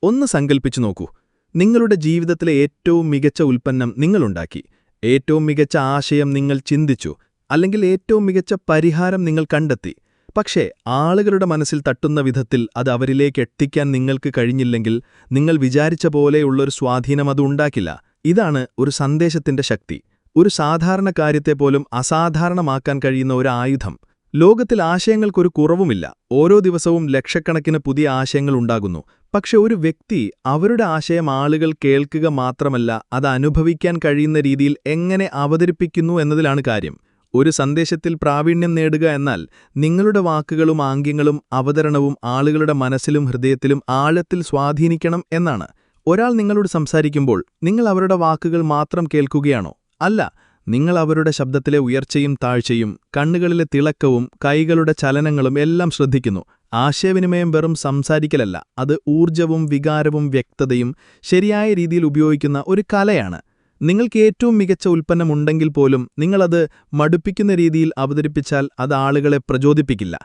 ഒന്ന് സങ്കൽപ്പിച്ചു നോക്കൂ. നിങ്ങളുടെ ജീവിതത്തിലെ ഏറ്റവും മികച്ച ഉൽപ്പന്നം നിങ്ങളുണ്ടാക്കി, ഏറ്റവും മികച്ച ആശയം നിങ്ങൾ ചിന്തിച്ചു, അല്ലെങ്കിൽ ഏറ്റവും മികച്ച പരിഹാരം നിങ്ങൾ കണ്ടെത്തി. പക്ഷേ ആളുകളുടെ മനസ്സിൽ തട്ടുന്ന വിധത്തിൽ അത് അവരിലേക്ക് എത്തിക്കാൻ നിങ്ങൾക്ക് കഴിഞ്ഞില്ലെങ്കിൽ നിങ്ങൾ വിചാരിച്ച പോലെയുള്ളൊരു സ്വാധീനം അത് ഉണ്ടാക്കില്ല. ഇതാണ് ഒരു സന്ദേശത്തിന്റെ ശക്തി. ഒരു സാധാരണ കാര്യത്തെപ്പോലും അസാധാരണമാക്കാൻ കഴിയുന്ന ഒരു ആയുധം. ലോകത്തിൽ ആശയങ്ങൾക്കൊരു കുറവുമില്ല. ഓരോ ദിവസവും ലക്ഷക്കണക്കിന് പുതിയ ആശയങ്ങൾ ഉണ്ടാകുന്നു. പക്ഷെ ഒരു വ്യക്തി അവരുടെ ആശയം ആളുകൾ കേൾക്കുക മാത്രമല്ല, അത് അനുഭവിക്കാൻ കഴിയുന്ന രീതിയിൽ എങ്ങനെ അവതരിപ്പിക്കുന്നു എന്നതിലാണ് കാര്യം. ഒരു സന്ദേശത്തിൽ പ്രാവീണ്യം നേടുക എന്നാൽ നിങ്ങളുടെ വാക്കുകളും ആംഗ്യങ്ങളും അവതരണവും ആളുകളുടെ മനസ്സിലും ഹൃദയത്തിലും ആഴത്തിൽ സ്വാധീനിക്കണം എന്നാണ്. ഒരാൾ നിങ്ങളോട് സംസാരിക്കുമ്പോൾ നിങ്ങൾ അവരുടെ വാക്കുകൾ മാത്രം കേൾക്കുകയാണോ? അല്ല, നിങ്ങൾ അവരുടെ ശബ്ദത്തിലെ ഉയർച്ചയും താഴ്ചയും, കണ്ണുകളിലെ തിളക്കവും കൈകളുടെ ചലനങ്ങളും എല്ലാം ശ്രദ്ധിക്കുന്നു. ആശയവിനിമയം വെറും സംസാരിക്കലല്ല, അത് ഊർജ്ജവും വികാരവും വ്യക്തതയും ശരിയായ രീതിയിൽ ഉപയോഗിക്കുന്ന ഒരു കലയാണ്. നിങ്ങൾക്ക് ഏറ്റവും മികച്ച ഉൽപ്പന്നമുണ്ടെങ്കിൽ പോലും നിങ്ങളത് മടുപ്പിക്കുന്ന രീതിയിൽ അവതരിപ്പിച്ചാൽ അത് ആളുകളെ പ്രചോദിപ്പിക്കില്ല.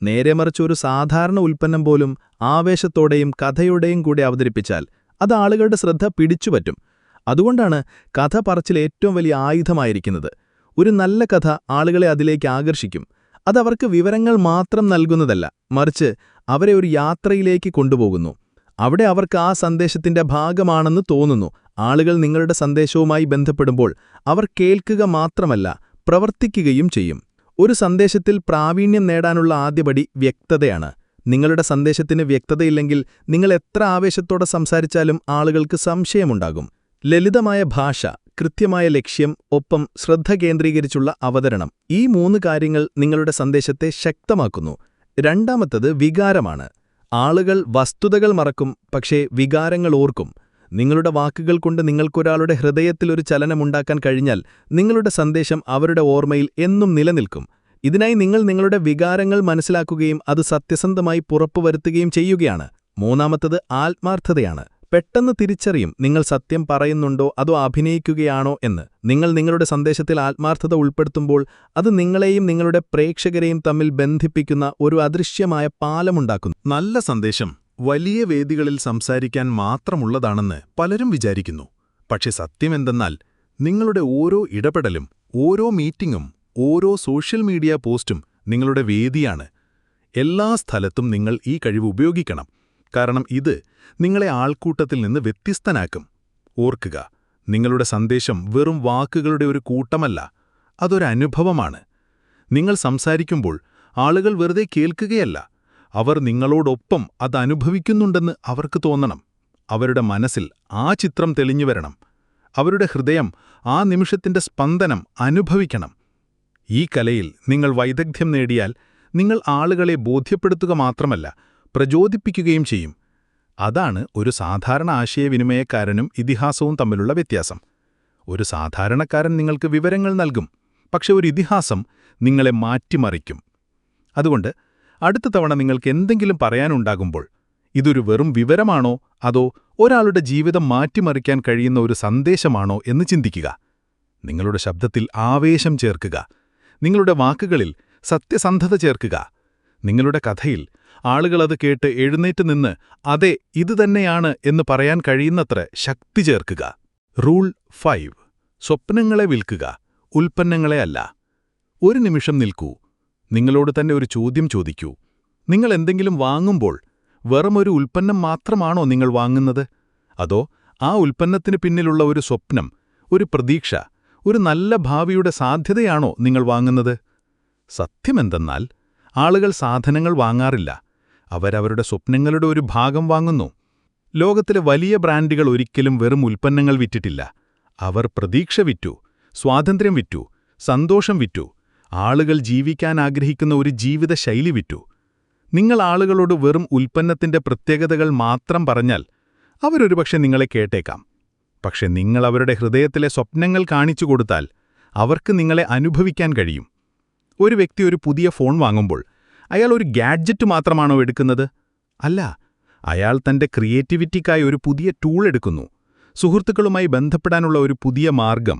നേരെ മറിച്ച് ഒരു സാധാരണ ഉൽപ്പന്നം പോലും ആവേശത്തോടെയും കഥയോടെയും കൂടെ അവതരിപ്പിച്ചാൽ അത് ആളുകളുടെ ശ്രദ്ധ പിടിച്ചുപറ്റും. അതുകൊണ്ടാണ് കഥ പറച്ചിൽ ഏറ്റവും വലിയ ആയുധമായിരിക്കുന്നത്. ഒരു നല്ല കഥ ആളുകളെ അതിലേക്ക് ആകർഷിക്കും. അതവർക്ക് വിവരങ്ങൾ മാത്രം നൽകുന്നതല്ല, മറിച്ച് അവരെ ഒരു യാത്രയിലേക്ക് കൊണ്ടുപോകുന്നു. അവിടെ അവർക്ക് ആ സന്ദേശത്തിന്റെ ഭാഗമാണെന്ന് തോന്നുന്നു. ആളുകൾ നിങ്ങളുടെ സന്ദേശവുമായി ബന്ധപ്പെടുമ്പോൾ അവർ കേൾക്കുക മാത്രമല്ല, പ്രവർത്തിക്കുകയും ചെയ്യും. ഒരു സന്ദേശത്തിൽ പ്രാവീണ്യം നേടാനുള്ള ആദ്യപടി വ്യക്തതയാണ്. നിങ്ങളുടെ സന്ദേശത്തിന് വ്യക്തതയില്ലെങ്കിൽ നിങ്ങൾ എത്ര ആവേശത്തോടെ സംസാരിച്ചാലും ആളുകൾക്ക് സംശയമുണ്ടാകും. ലളിതമായ ഭാഷ, കൃത്യമായ ലക്ഷ്യം, ഒപ്പം ശ്രദ്ധ കേന്ദ്രീകരിച്ചുള്ള അവതരണം, ഈ 3 കാര്യങ്ങൾ നിങ്ങളുടെ സന്ദേശത്തെ ശക്തമാക്കുന്നു. രണ്ടാമത്തത് വികാരമാണ്. ആളുകൾ വസ്തുതകൾ മറക്കും, പക്ഷേ വികാരങ്ങൾ ഓർക്കും. നിങ്ങളുടെ വാക്കുകൾ കൊണ്ട് നിങ്ങൾക്കൊരാളുടെ ഹൃദയത്തിലൊരു ചലനമുണ്ടാക്കാൻ കഴിഞ്ഞാൽ നിങ്ങളുടെ സന്ദേശം അവരുടെ ഓർമ്മയിൽ എന്നും നിലനിൽക്കും. ഇതിനായി നിങ്ങൾ നിങ്ങളുടെ വികാരങ്ങൾ മനസ്സിലാക്കുകയും അത് സത്യസന്ധമായി പുറപ്പുവരുത്തുകയും ചെയ്യുകയാണ്. മൂന്നാമത്തത് ആത്മാർത്ഥതയാണ്. പെട്ടെന്ന് തിരിച്ചറിയും നിങ്ങൾ സത്യം പറയുന്നുണ്ടോ അതോ അഭിനയിക്കുകയാണോ എന്ന്. നിങ്ങൾ നിങ്ങളുടെ സന്ദേശത്തിൽ ആത്മാർത്ഥത ഉൾപ്പെടുത്തുമ്പോൾ അത് നിങ്ങളെയും നിങ്ങളുടെ പ്രേക്ഷകരെയും തമ്മിൽ ബന്ധിപ്പിക്കുന്ന ഒരു അദൃശ്യമായ പാലമുണ്ടാക്കുന്നു. നല്ല സന്ദേശം വലിയ വേദികളിൽ സംസാരിക്കാൻ മാത്രമുള്ളതാണെന്ന് പലരും വിചാരിക്കുന്നു. പക്ഷെ സത്യമെന്തെന്നാൽ നിങ്ങളുടെ ഓരോ ഇടപെടലും, ഓരോ മീറ്റിംഗും, ഓരോ സോഷ്യൽ മീഡിയ പോസ്റ്റും നിങ്ങളുടെ വേദിയാണ്. എല്ലാ സ്ഥലത്തും നിങ്ങൾ ഈ കഴിവ് ഉപയോഗിക്കണം. കാരണം ഇത് നിങ്ങളെ ആൾക്കൂട്ടത്തിൽ നിന്ന് വ്യത്യസ്തനാക്കും. ഓർക്കുക, നിങ്ങളുടെ സന്ദേശം വെറും വാക്കുകളുടെ ഒരു കൂട്ടമല്ല, അതൊരനുഭവമാണ്. നിങ്ങൾ സംസാരിക്കുമ്പോൾ ആളുകൾ വെറുതെ കേൾക്കുകയല്ല, അവർ നിങ്ങളോടൊപ്പം അതനുഭവിക്കുന്നുണ്ടെന്ന് അവർക്ക് തോന്നണം. അവരുടെ മനസ്സിൽ ആ ചിത്രം തെളിഞ്ഞുവരണം. അവരുടെ ഹൃദയം ആ നിമിഷത്തിന്റെ സ്പന്ദനം അനുഭവിക്കണം. ഈ കലയിൽ നിങ്ങൾ വൈദഗ്ധ്യം നേടിയാൽ നിങ്ങൾ ആളുകളെ ബോധ്യപ്പെടുത്തുക മാത്രമല്ല, പ്രചോദിപ്പിക്കുകയും ചെയ്യും. അതാണ് ഒരു സാധാരണ ആശയവിനിമയക്കാരനും ഇതിഹാസവും തമ്മിലുള്ള വ്യത്യാസം. ഒരു സാധാരണക്കാരൻ നിങ്ങൾക്ക് വിവരങ്ങൾ നൽകും, പക്ഷെ ഒരു ഇതിഹാസം നിങ്ങളെ മാറ്റിമറിക്കും. അതുകൊണ്ട് അടുത്ത തവണ നിങ്ങൾക്ക് എന്തെങ്കിലും പറയാനുണ്ടാകുമ്പോൾ ഇതൊരു വെറും വിവരമാണോ അതോ ഒരാളുടെ ജീവിതം മാറ്റിമറിക്കാൻ കഴിയുന്ന ഒരു സന്ദേശമാണോ എന്ന് ചിന്തിക്കുക. നിങ്ങളുടെ ശബ്ദത്തിൽ ആവേശം ചേർക്കുക. നിങ്ങളുടെ വാക്കുകളിൽ സത്യസന്ധത ചേർക്കുക. നിങ്ങളുടെ കഥയിൽ ആളുകളത് കേട്ട് എഴുന്നേറ്റ് നിന്ന് അതെ ഇതുതന്നെയാണ് എന്ന് പറയാൻ കഴിയുന്നത്ര ശക്തി ചേർക്കുക. റൂൾ 5. സ്വപ്നങ്ങളെ വിൽക്കുക, ഉൽപ്പന്നങ്ങളെ അല്ല. ഒരു നിമിഷം നിൽക്കൂ. നിങ്ങളോട് തന്നെ ഒരു ചോദ്യം ചോദിക്കൂ. നിങ്ങൾ എന്തെങ്കിലും വാങ്ങുമ്പോൾ വെറുമൊരു ഉൽപ്പന്നം മാത്രമാണോ നിങ്ങൾ വാങ്ങുന്നത്? അതോ ആ ഉൽപ്പന്നത്തിന് പിന്നിലുള്ള ഒരു സ്വപ്നം, ഒരു പ്രതീക്ഷ, ഒരു നല്ല ഭാവിയുടെ സാധ്യതയാണോ നിങ്ങൾ വാങ്ങുന്നത്? സത്യമെന്തെന്നാൽ ആളുകൾ സാധനങ്ങൾ വാങ്ങാറില്ല. അവരവരുടെ സ്വപ്നങ്ങളുടെ ഒരു ഭാഗം വാങ്ങുന്നു. ലോകത്തിലെ വലിയ ബ്രാൻഡുകൾ ഒരിക്കലും വെറും ഉൽപ്പന്നങ്ങൾ വിറ്റിട്ടില്ല. അവർ പ്രതീക്ഷ വിറ്റു, സ്വാതന്ത്ര്യം വിറ്റു, സന്തോഷം വിറ്റു, ആളുകൾ ജീവിക്കാൻ ആഗ്രഹിക്കുന്ന ഒരു ജീവിത ശൈലി വിറ്റു. നിങ്ങൾ ആളുകളോട് വെറും ഉൽപ്പന്നത്തിന്റെ പ്രത്യേകതകൾ മാത്രം പറഞ്ഞാൽ അവരൊരുപക്ഷെ നിങ്ങളെ കേട്ടേക്കാം. പക്ഷെ നിങ്ങൾ അവരുടെ ഹൃദയത്തിലെ സ്വപ്നങ്ങൾ കാണിച്ചു കൊടുത്താൽ അവർക്ക് നിങ്ങളെ അനുഭവിക്കാൻ കഴിയും. ഒരു വ്യക്തി ഒരു പുതിയ ഫോൺ വാങ്ങുമ്പോൾ അയാൾ ഒരു ഗാഡ്ജറ്റ് മാത്രമാണോ എടുക്കുന്നത്? അല്ല, അയാൾ തന്റെ ക്രിയേറ്റിവിറ്റിക്കായി ഒരു പുതിയ ടൂൾ എടുക്കുന്നു, സുഹൃത്തുക്കളുമായി ബന്ധപ്പെടാനുള്ള ഒരു പുതിയ മാർഗം,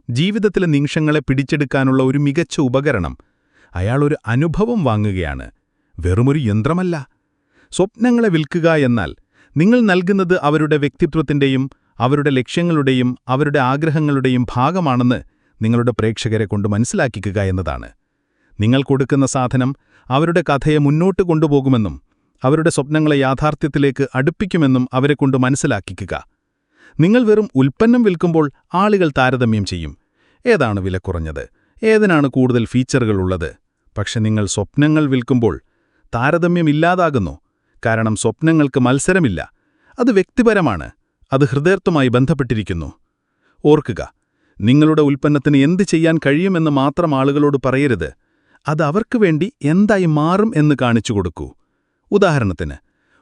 ജീവിതത്തിലെ നിമിഷങ്ങളെ പിടിച്ചെടുക്കാനുള്ള ഒരു മികച്ച ഉപകരണം. അയാൾ ഒരു അനുഭവം വാങ്ങുകയാണ്, വെറുമൊരു യന്ത്രമല്ല. സ്വപ്നങ്ങളെ വിൽക്കുക എന്നാൽ നിങ്ങൾ നൽകുന്നത് അവരുടെ വ്യക്തിത്വത്തിന്റെയും അവരുടെ ലക്ഷ്യങ്ങളുടെയും അവരുടെ ആഗ്രഹങ്ങളുടെയും ഭാഗമാണെന്ന് നിങ്ങളുടെ പ്രേക്ഷകരെ കൊണ്ട് മനസ്സിലാക്കിക്കുക എന്നതാണ്. നിങ്ങൾ കൊടുക്കുന്ന സാധനം അവരുടെ കഥയെ മുന്നോട്ട് കൊണ്ടുപോകുമെന്നും അവരുടെ സ്വപ്നങ്ങളെ യാഥാർത്ഥ്യത്തിലേക്ക് അടുപ്പിക്കുമെന്നും അവരെക്കൊണ്ട് മനസ്സിലാക്കിക്കുക. നിങ്ങൾ വെറും ഉൽപ്പന്നം വിൽക്കുമ്പോൾ ആളുകൾ താരതമ്യം ചെയ്യും. ഏതാണ് വില കുറഞ്ഞത്, ഏതിനാണ് കൂടുതൽ ഫീച്ചറുകളുള്ളത്? പക്ഷെ നിങ്ങൾ സ്വപ്നങ്ങൾ വിൽക്കുമ്പോൾ താരതമ്യമില്ലാതാകുന്നു. കാരണം സ്വപ്നങ്ങൾക്ക് മത്സരമില്ല. അത് വ്യക്തിപരമാണ്, അത് ഹൃദയത്വമായി ബന്ധപ്പെട്ടിരിക്കുന്നു. ഓർക്കുക, നിങ്ങളുടെ ഉൽപ്പന്നത്തിന് എന്ത് ചെയ്യാൻ കഴിയുമെന്ന് മാത്രം ആളുകളോട് പറയരുത്. അത് അവർക്ക് വേണ്ടി എന്തായി മാറും എന്ന് കാണിച്ചു കൊടുക്കൂ. ഉദാഹരണത്തിന്,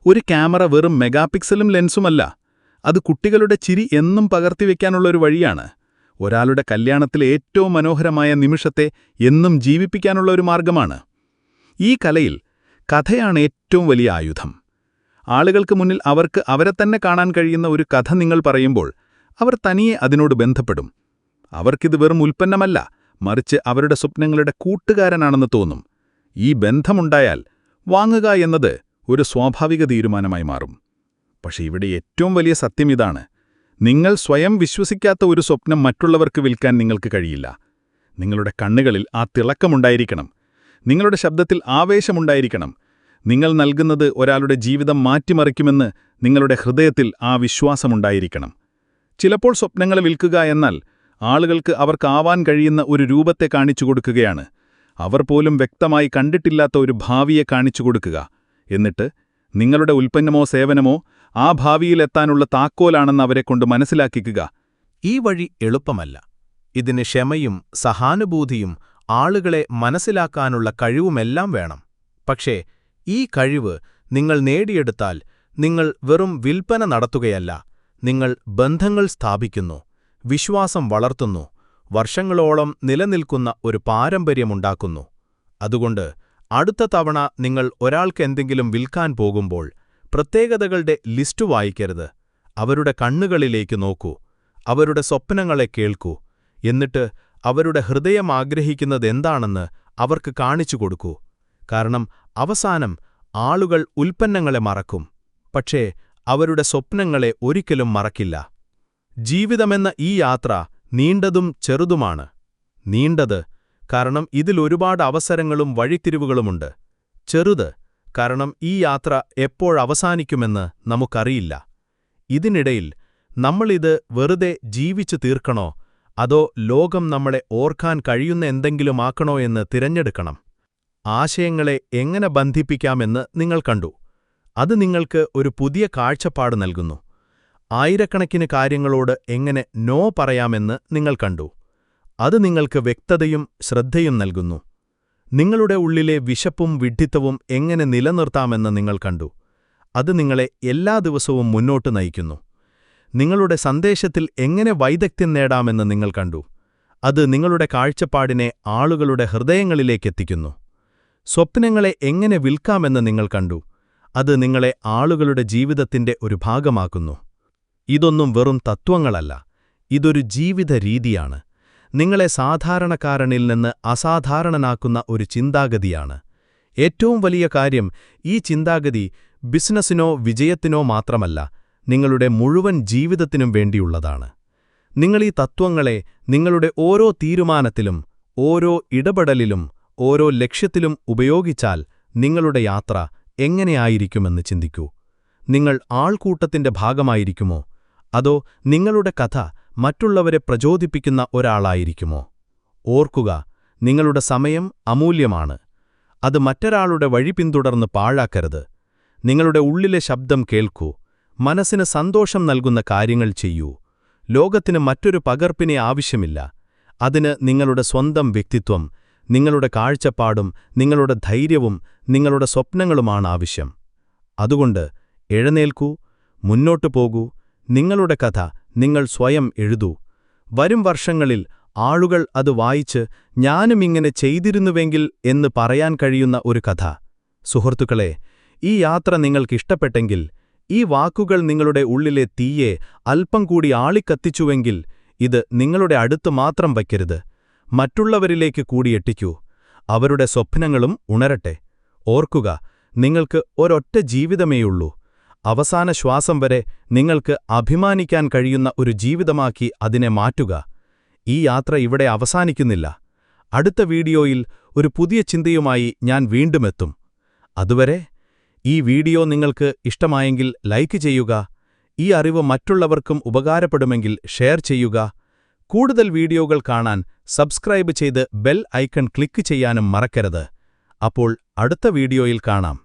ഒരു ക്യാമറ വെറും മെഗാപിക്സലും ലെൻസുമല്ല. അത് കുട്ടികളുടെ ചിരി എന്നും പകർത്തിവെക്കാനുള്ളൊരു വഴിയാണ്. ഒരാളുടെ കല്യാണത്തിലെ ഏറ്റവും മനോഹരമായ നിമിഷത്തെ എന്നും ജീവിപ്പിക്കാനുള്ള ഒരു മാർഗമാണ്. ഈ കലയിൽ കഥയാണ് ഏറ്റവും വലിയ ആയുധം. ആളുകൾക്ക് മുന്നിൽ അവർക്ക് അവരെ തന്നെ കാണാൻ കഴിയുന്ന ഒരു കഥ നിങ്ങൾ പറയുമ്പോൾ അവർ തനിയെ അതിനോട് ബന്ധപ്പെടും. അവർക്കിത് വെറും ഉൽപ്പന്നമല്ല, മറിച്ച് അവരുടെ സ്വപ്നങ്ങളുടെ കൂട്ടുകാരനാണെന്ന് തോന്നും. ഈ ബന്ധമുണ്ടായാൽ വാങ്ങുക എന്നത് ഒരു സ്വാഭാവിക തീരുമാനമായി മാറും. പക്ഷേ ഇവിടെ ഏറ്റവും വലിയ സത്യം ഇതാണ്: നിങ്ങൾ സ്വയം വിശ്വസിക്കാത്ത ഒരു സ്വപ്നം മറ്റുള്ളവർക്ക് വിൽക്കാൻ നിങ്ങൾക്ക് കഴിയില്ല. നിങ്ങളുടെ കണ്ണുകളിൽ ആ തിളക്കമുണ്ടായിരിക്കണം, നിങ്ങളുടെ ശബ്ദത്തിൽ ആവേശമുണ്ടായിരിക്കണം. നിങ്ങൾ നൽകുന്നത് ഒരാളുടെ ജീവിതം മാറ്റിമറിക്കുമെന്ന് നിങ്ങളുടെ ഹൃദയത്തിൽ ആ വിശ്വാസമുണ്ടായിരിക്കണം. ചിലപ്പോൾ സ്വപ്നങ്ങളെ വിൽക്കുക എന്നാൽ ആളുകൾക്ക് അവർക്കാവാൻ കഴിയുന്ന ഒരു രൂപത്തെ കാണിച്ചു കൊടുക്കുകയാണ്. അവർ പോലും വ്യക്തമായി കണ്ടിട്ടില്ലാത്ത ഒരു ഭാവിയെ കാണിച്ചു കൊടുക്കുക. എന്നിട്ട് നിങ്ങളുടെ ഉൽപ്പന്നമോ സേവനമോ ആ ഭാവിയിലെത്താനുള്ള താക്കോലാണെന്ന് അവരെക്കൊണ്ട് മനസ്സിലാക്കിക്കുക. ഈ വഴി എളുപ്പമല്ല. ഇതിന് ക്ഷമയും സഹാനുഭൂതിയും ആളുകളെ മനസ്സിലാക്കാനുള്ള കഴിവുമെല്ലാം വേണം. പക്ഷേ ഈ കഴിവ് നിങ്ങൾ നേടിയെടുത്താൽ നിങ്ങൾ വെറും വിൽപ്പന നടത്തുകയല്ല, നിങ്ങൾ ബന്ധങ്ങൾ സ്ഥാപിക്കുന്നു, വിശ്വാസം വളർത്തുന്നു, വർഷങ്ങളോളം നിലനിൽക്കുന്ന ഒരു പാരമ്പര്യമുണ്ടാക്കുന്നു. അതുകൊണ്ട് അടുത്ത തവണ നിങ്ങൾ ഒരാൾക്ക് എന്തെങ്കിലും വിൽക്കാൻ പോകുമ്പോൾ പ്രത്യേകതകളുടെ ലിസ്റ്റ് വായിക്കരുത്. അവരുടെ കണ്ണുകളിലേക്ക് നോക്കൂ, അവരുടെ സ്വപ്നങ്ങളെ കേൾക്കൂ, എന്നിട്ട് അവരുടെ ഹൃദയം ആഗ്രഹിക്കുന്നതെന്താണെന്ന് അവർക്ക് കാണിച്ചു കൊടുക്കൂ. കാരണം അവസാനം ആളുകൾ ഉൽപ്പന്നങ്ങളെ മറക്കും, പക്ഷേ അവരുടെ സ്വപ്നങ്ങളെ ഒരിക്കലും മറക്കില്ല. ജീവിതമെന്ന ഈ യാത്ര നീണ്ടതും ചെറുതുമാണ്. നീണ്ടത് കാരണം ഇതിലൊരുപാട് അവസരങ്ങളും വഴിത്തിരിവുകളുമുണ്ട്. ചെറുത് കാരണം ഈ യാത്ര എപ്പോഴവസാനിക്കുമെന്ന് നമുക്കറിയില്ല. ഇതിനിടയിൽ നമ്മളിത് വെറുതെ ജീവിച്ചു തീർക്കണോ അതോ ലോകം നമ്മളെ ഓർക്കാൻ കഴിയുന്ന എന്തെങ്കിലുമാക്കണോ എന്ന് തിരഞ്ഞെടുക്കണം. ആശയങ്ങളെ എങ്ങനെ ബന്ധിപ്പിക്കാമെന്ന് നിങ്ങൾ കണ്ടു. അത് നിങ്ങൾക്ക് ഒരു പുതിയ കാഴ്ചപ്പാട് നൽകുന്നു. ആയിരക്കണക്കിന് കാര്യങ്ങളോട് എങ്ങനെ നോ പറയാമെന്ന് നിങ്ങൾ കണ്ടു. അത് നിങ്ങൾക്ക് വ്യക്തതയും ശ്രദ്ധയും നൽകുന്നു. നിങ്ങളുടെ ഉള്ളിലെ വിശപ്പും വിഡ്ഢിത്തവും എങ്ങനെ നിലനിർത്താമെന്ന് നിങ്ങൾ കണ്ടു. അത് നിങ്ങളെ എല്ലാ ദിവസവും മുന്നോട്ട് നയിക്കുന്നു. നിങ്ങളുടെ സന്ദേശത്തിൽ എങ്ങനെ വൈദഗ്ധ്യം നേടാമെന്ന് നിങ്ങൾ കണ്ടു. അത് നിങ്ങളുടെ കാഴ്ചപ്പാടിനെ ആളുകളുടെ ഹൃദയങ്ങളിലേക്കെത്തിക്കുന്നു. സ്വപ്നങ്ങളെ എങ്ങനെ വിൽക്കാമെന്ന് നിങ്ങൾ കണ്ടു. അത് നിങ്ങളെ ആളുകളുടെ ജീവിതത്തിന്റെ ഒരു ഭാഗമാക്കുന്നു. ഇതൊന്നും വെറും തത്വങ്ങളല്ല, ഇതൊരു ജീവിത രീതിയാണ്. നിങ്ങളെ സാധാരണക്കാരനിൽ നിന്ന് അസാധാരണനാക്കുന്ന ഒരു ചിന്താഗതിയാണ്. ഏറ്റവും വലിയ കാര്യം, ഈ ചിന്താഗതി ബിസിനസ്സിനോ വിജയത്തിനോ മാത്രമല്ല, നിങ്ങളുടെ മുഴുവൻ ജീവിതത്തിനും വേണ്ടിയുള്ളതാണ്. നിങ്ങൾ ഈ തത്വങ്ങളെ നിങ്ങളുടെ ഓരോ തീരുമാനത്തിലും ഓരോ ഇടപെടലിലും ഓരോ ലക്ഷ്യത്തിലും ഉപയോഗിച്ചാൽ നിങ്ങളുടെ യാത്ര എങ്ങനെയായിരിക്കുമെന്ന് ചിന്തിക്കൂ. നിങ്ങൾ ആൾക്കൂട്ടത്തിന്റെ ഭാഗമായിരിക്കുമോ, അതോ നിങ്ങളുടെ കഥ മറ്റുള്ളവരെ പ്രചോദിപ്പിക്കുന്ന ഒരാളായിരിക്കുമോ? ഓർക്കുക, നിങ്ങളുടെ സമയം അമൂല്യമാണ്. അത് മറ്റൊരാളുടെ വഴി പിന്തുടർന്ന് പാഴാക്കരുത്. നിങ്ങളുടെ ഉള്ളിലെ ശബ്ദം കേൾക്കൂ, മനസ്സിന് സന്തോഷം നൽകുന്ന കാര്യങ്ങൾ ചെയ്യൂ. ലോകത്തിന് മറ്റൊരു പകർപ്പിനെ ആവശ്യമില്ല. അതിന് നിങ്ങളുടെ സ്വന്തം വ്യക്തിത്വം, നിങ്ങളുടെ കാഴ്ചപ്പാടും നിങ്ങളുടെ ധൈര്യവും നിങ്ങളുടെ സ്വപ്നങ്ങളുമാണ് ആവശ്യം. അതുകൊണ്ട് എഴുന്നേൽക്കൂ, മുന്നോട്ടു പോകൂ. നിങ്ങളുടെ കഥ നിങ്ങൾ സ്വയം എഴുതൂ. വരും വർഷങ്ങളിൽ ആളുകൾ അത് വായിച്ച് ഞാനും ഇങ്ങനെ ചെയ്തിരുന്നുവെങ്കിൽ എന്ന് പറയാൻ കഴിയുന്ന ഒരു കഥ. സുഹൃത്തുക്കളെ, ഈ യാത്ര നിങ്ങൾക്കിഷ്ടപ്പെട്ടെങ്കിൽ, ഈ വാക്കുകൾ നിങ്ങളുടെ ഉള്ളിലെ തീയെ അല്പം കൂടി ആളിക്കത്തിച്ചുവെങ്കിൽ, ഇത് നിങ്ങളുടെ അടുത്ത് മാത്രം വയ്ക്കരുത്, മറ്റുള്ളവരിലേക്ക് കൂടി എത്തിക്കൂ. അവരുടെ സ്വപ്നങ്ങളും ഉണരട്ടെ. ഓർക്കുക, നിങ്ങൾക്ക് ഒരൊറ്റ ജീവിതമേയുള്ളൂ. അവസാന ശ്വാസം വരെ നിങ്ങൾക്ക് അഭിമാനിക്കാൻ കഴിയുന്ന ഒരു ജീവിതമാക്കി അതിനെ മാറ്റുക. ഈ യാത്ര ഇവിടെ അവസാനിക്കുന്നില്ല. അടുത്ത വീഡിയോയിൽ ഒരു പുതിയ ചിന്തയുമായി ഞാൻ വീണ്ടുമെത്തും. അതുവരെ ഈ വീഡിയോ നിങ്ങൾക്ക് ഇഷ്ടമായെങ്കിൽ ലൈക്ക് ചെയ്യുക. ഈ അറിവ് മറ്റുള്ളവർക്കും ഉപകാരപ്പെടുമെങ്കിൽ ഷെയർ ചെയ്യുക. കൂടുതൽ വീഡിയോകൾ കാണാൻ സബ്സ്ക്രൈബ് ചെയ്ത് ബെൽ ഐക്കൺ ക്ലിക്ക് ചെയ്യാനും മറക്കരുത്. അപ്പോൾ അടുത്ത വീഡിയോയിൽ കാണാം.